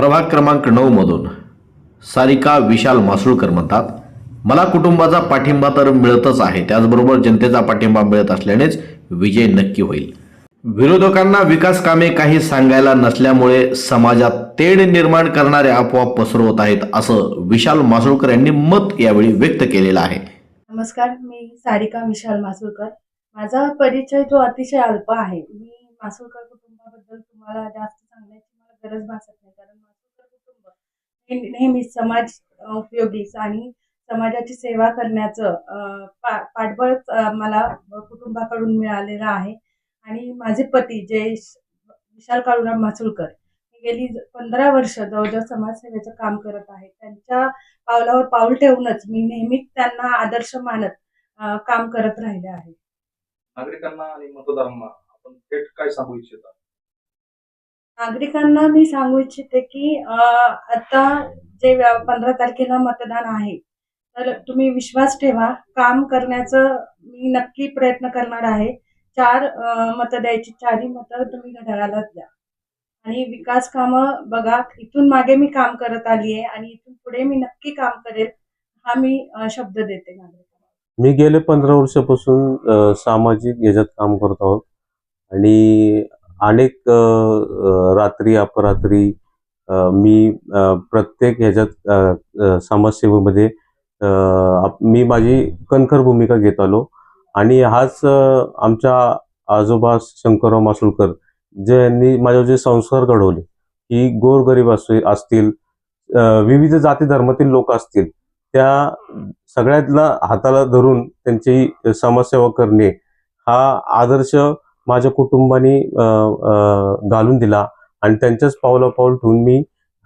प्रभाग क्रमांक 9 मधून सारिका विशाल मासुळकर म्हणतात, मला कुटुंबाचा पाठिंबा तर मिळतच आहे, त्याचबरोबर जनतेचा पाठिंबा मिळत असल्यानेच विजय नक्की होईल. विरोधकांना विकास कामे काही सांगायला नसल्यामुळे समाजात तेढ निर्माण करणारे अफवा पसरवत आहेत, असं विशाल मासुळकर यांनी मत यावेळी व्यक्त केलेलं आहे. नमस्कार, मी सारिका विशाल मासुळकर. माझा परिचय तो अतिशय अल्प आहे. मी मासुळकर कुटुंबाबद्दल तुम्हाला जास्त सांगण्याची मला गरज भासत नाही. कारण मासुळकर कुटुंब हे नेहमीच समाज उपयोगी आणि समाजाची सेवा करण्याचं पाठबळ मला कुटुंबाकडून मिळालेलं आहे. आणि माझे पती जे विशाल काळूराम मासुळकर हे गेली 15 वर्ष जवळजवळ समाजसेवेचं काम करत आहेत. त्यांच्या पावलावर पाऊल ठेवूनच मी नेहमीच त्यांना आदर्श मानत काम करत राहिले आहे. नागरिकांना आणि मतदारांना आपण थेट काय सांगू इच्छिता? नागरिकांना मी सांगू इच्छिते की आता जे 15 तारखेला मतदान आहे, तर तुम्ही विश्वास ठेवा. काम करण्याचं मी नक्की प्रयत्न करणार आहे. 4 मतं द्यायची, 4ही मतं तुम्ही घड्याळालाच द्या. आणि विकास कामं बघा, इथून मागे मी काम करत आली आहे आणि इथून पुढे मी नक्की काम करेल, हा मी शब्द देते नागरिकांना. मी गेले 15 वर्षापासून सामाजिक याच्यात काम करत आहोत आणि अनेक रात्री अपरात्री मी प्रत्येक ह्याच्यात समाजसेवेमध्ये मी माझी कणखर भूमिका घेत आलो. आणि हाच आमच्या आजोबा शंकरराव मासुळकर ज्यांनी माझ्यावर जे संस्कार घडवले, की गोरगरीब असतील, विविध जाती धर्मातील लोक असतील, त्या सगळ्यातला हाताला धरून त्यांची समाजसेवा करणे हा आदर्श माझ्या कुटुंबाने घालून दिला. आणि त्यांच्याच पावलापाऊल ठेवून मी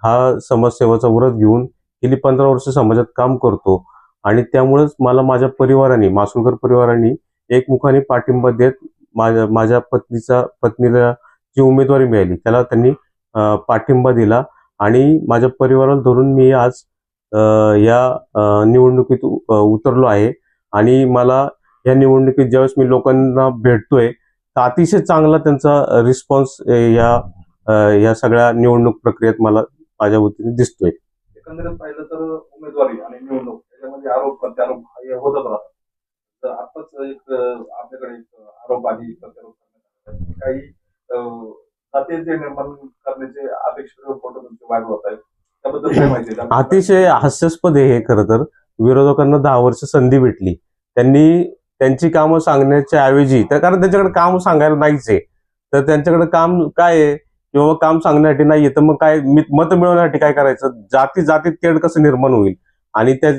हा समाजसेवाचा व्रत घेऊन गेली 15 वर्ष समाजात काम करतो. आणि त्यामुळेच मला माझ्या परिवाराने, मासुळकर परिवाराने एकमुखाने पाठिंबा देत माझ्या पत्नीला जी उमेदवारी मिळाली त्याला त्यांनी पाठिंबा दिला. आणि माझ्या परिवाराला धरून मी आज या निवडणुकीत उतरलो आहे. आणि मला या निवडणुकीत ज्यावेळेस मी लोकांना भेटतोय तर अतिशय चांगला त्यांचा रिस्पॉन्स या सगळ्या निवडणूक प्रक्रियेत मला माझ्या वतीने दिसतोय. एकंदरीत पाहिलं तर उमेदवारी आणि निवडणूक याच्यामध्ये आरोप प्रत्यारोप हे होतच राहतात. तर आताच एक आपल्याकडे एक आरोप आणि प्रत्यारोप करण्यात आला. काही जातीय निर्माण करण्याचे अपेक्षित फोटो तुमचे व्हायरल होत आहेत, त्याबद्दल काय माहिती आहे? अतिशय हास्यास्पद आहे हे. खरं तर विरोधकांना 10 वर्ष संधी भेटली, त्यांनी त्यांची कामं सांगण्याच्या ऐवजी, तर कारण त्यांच्याकडे काम सांगायला नाहीच आहे, तर त्यांच्याकडे काम काय आहे किंवा काम सांगण्यासाठी नाहीये, तर मग काय मत मिळवण्यासाठी काय करायचं? जातीत तेढ कसं निर्माण होईल आणि त्या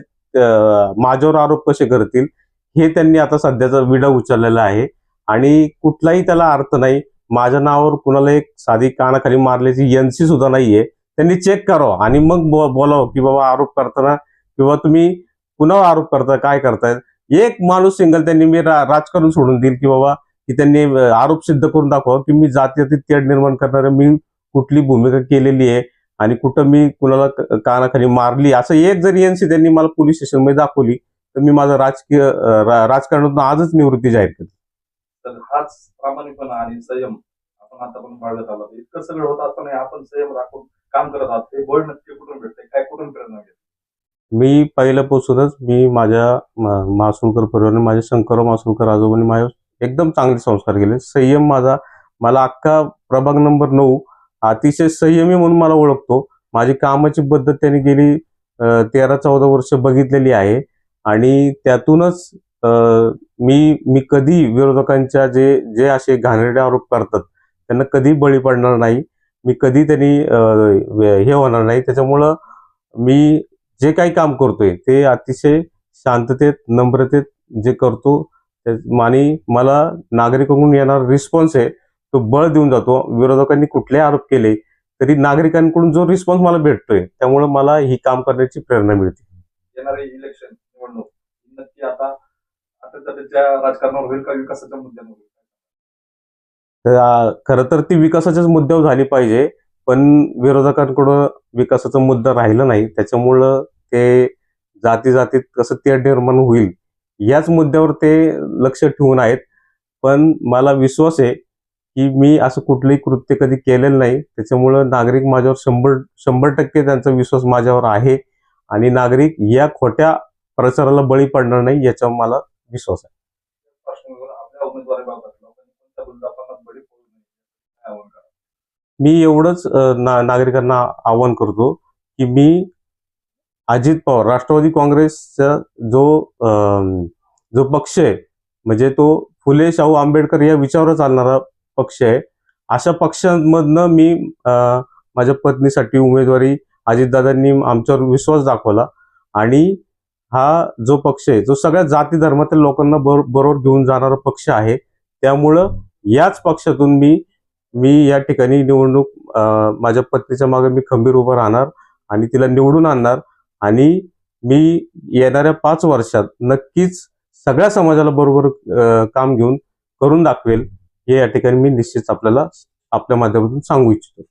माझ्यावर आरोप कसे करतील, हे त्यांनी आता सध्याचा विडा उचललेला आहे. आणि कुठलाही त्याला अर्थ नाही. माझ्या नावावर कुणाला एक साधी कानाखाली मारल्याची एनसी सुद्धा नाहीये. त्यांनी चेक करावं आणि मग बोलावं की बाबा आरोप करताना किंवा तुम्ही कुणावर आरोप करताय, काय करताय. एक माणूस सिंगल त्यांनी मी राजकारण सोडून देईल की बाबा की त्यांनी आरोप सिद्ध करून दाखवा की मी जातीयातील तेढ निर्माण करणारे मी कुठली भूमिका केलेली आहे आणि कुठं मी कुणाला कानाखाली मारली, असं एक जरी एनसी त्यांनी मला पोलीस स्टेशनमध्ये दाखवली तर मी माझा राजकारणातून आजच निवृत्ती जाहीर करतो. तर हाच प्रामाणिकपणा आणि संयम आपण आता पण बाळगत आलो. इतकं सगळं होत असताना आपण संयम राखून काम करत आहात, हे बळ नक्की कुठून भेटतंय, काय कुठून प्रेरणा घेतली? मी पहिल्यापासूनच माझ्या मासुळकर परिवाराने, माझ्या शंकरराव मासुळकर आजोबांनी माझ्या एकदम चांगले संस्कार केले. संयम मला अख्खा प्रभाग नंबर 9 अतिशय संयमी म्हणून मला ओळखतो. माझी कामाची पद्धत त्यांनी गेली 13-14 वर्ष बघितलेली आहे. आणि त्यातूनच मी कधी विरोधकांच्या जे असे घाणेरडे आरोप करतात त्यांना कधी बळी पडणार नाही. मी कधी त्यांनी हे होणार नाही. त्याच्यामुळं मी जे काही काम करतोय ते अतिशय शांततेत, नम्रतेत जे करतो, आणि मला नागरिकांकडून येणारा रिस्पॉन्स आहे तो बळ देऊन जातो. विरोधकांनी कुठलेही आरोप केले तरी नागरिकांकडून जो रिस्पॉन्स मला भेटतोय त्यामुळे मला ही काम करण्याची प्रेरणा मिळते. येणारे इलेक्शन, निवडणूक नक्की आता सध्याच्या राजकारणावर होईल का विकासाच्या मुद्द्यांवर होईल? खरं तर ती विकासाच्याच मुद्द्यावर झाली पाहिजे, पण विरोधकांकडून विकासाचा मुद्दा राहिला नाही. त्याच्यामुळं ते जातीत कसं तेढ निर्माण होईल याच मुद्द्यावर ते लक्ष ठेवून आहेत. पण मला विश्वास आहे की मी असं कुठलंही कृत्य कधी केलेलं नाही. त्याच्यामुळं नागरिक माझ्यावर 100% त्यांचा विश्वास माझ्यावर आहे आणि नागरिक या खोट्या प्रचाराला बळी पडणार नाही याच्यावर मला विश्वास आहे. पार्श्वभूमीवर आपल्या उमेदवारीबाबत लोकांनी कोणत्या गुलदस्त्याला बळी पडू नये काय आवाहन करा? मी एवढंच नागरिकांना आवाहन करतो की मी अजित पवार राष्ट्रवादी काँग्रेसचा जो पक्ष आहे, म्हणजे तो फुले शाहू आंबेडकर या विचारावर चालणारा पक्ष आहे. अशा पक्षांमधनं मी माझ्या पत्नीसाठी उमेदवारी अजितदादांनी आमच्यावर विश्वास दाखवला आणि हा जो पक्ष आहे जो सगळ्या जाती धर्मातील लोकांना बरोबर घेऊन जाणारा पक्ष आहे. त्यामुळं याच पक्षातून मी या ठिकाणी निवडणूक माझ्या पत्नीच्या मागे मी खंबीर उभं राहणार आणि तिला निवडून आणणार आणि मी येणाऱ्या 5 वर्षात नक्कीच सगळ्या समाजाला बरोबर काम घेऊन करून दाखवेल हे या ठिकाणी मी निश्चित आपल्या माध्यमातून सांगू इच्छितो.